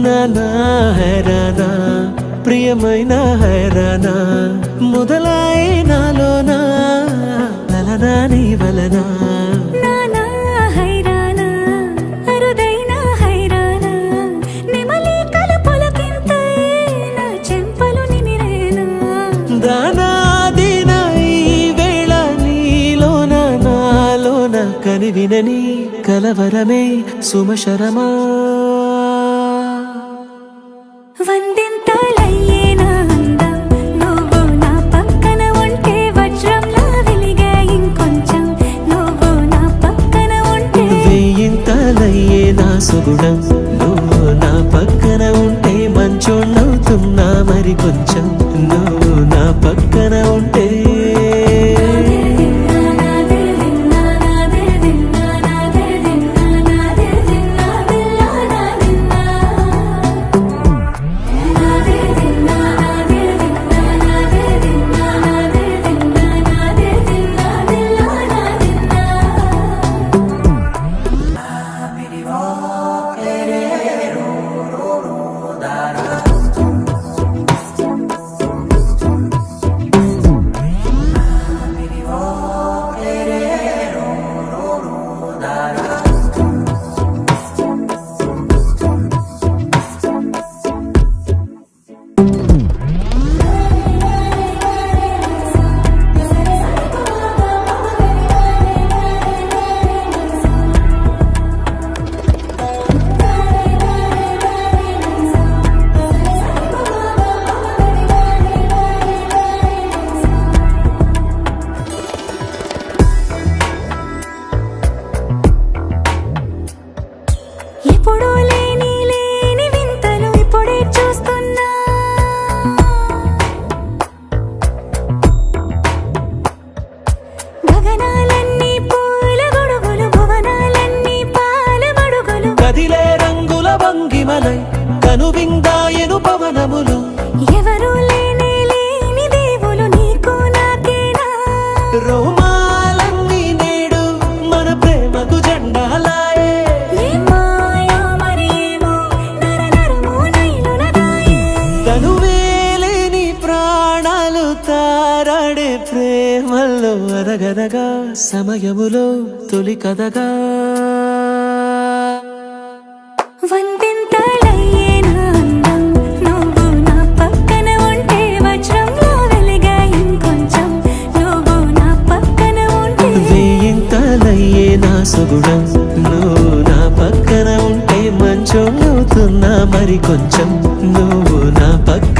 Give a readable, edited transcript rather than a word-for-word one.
నానా హైరానా ప్రియమైన హైరానా మొదలాయి నాలోనా లలనా నీ వలనా నానా హైరానా అరుదైన హైరానా నెమలి కలపులకింతై నా చెంపలు నిమిరేనా దానాదిన ఈ వేళ నీలోన నాలోన కనివినని కలవరమే సుమశరమా వందింతలయ్యేనా అందం నువ్వు నా పక్కన ఉంటే వజ్రంలా వెలిగే ఇంకొంచెం నువ్వు నా పక్కన ఉంటే వెయ్యింతలయ్యే నా సుగుణం నువ్వు నా పక్కన ఉంటే మంచోణ్ణవుతున్నా మరి కొంచెం నువ్వు నా పక్కన ఉంటే ఎప్పుడూ లేని వింతలు ఇప్పుడే చూస్తున్నా గగనాలన్నీ పూల గొడుగులు భువనాలన్నీ పాల మడుగులు కదిలే రంగుల భంగిమలై కనువిందాయను పవనములు ఎవరూ లేని దేవులు నీకు నాకేనా రోమాలన్నీ నేడు మన ప్రేమకు జెండాలాయే తనువేలేని ప్రాణాలు తారాడే ప్రేమల్లో అరగదగా సమయములో తొలి కదగా వందింతలయ్యేనా అందం నువ్వు నా పక్కన ఉంటే వజ్రంలా వెలిగే ఇంకొంచెం నువ్వు నా పక్కన ఉంటే వెయ్యింతలయ్యే నా సుగుణం నువ్వు నా పక్కన ఉంటే మంచోణ్ణవుతున్నా మరి కొంచెం నువ్వు నా పక్కన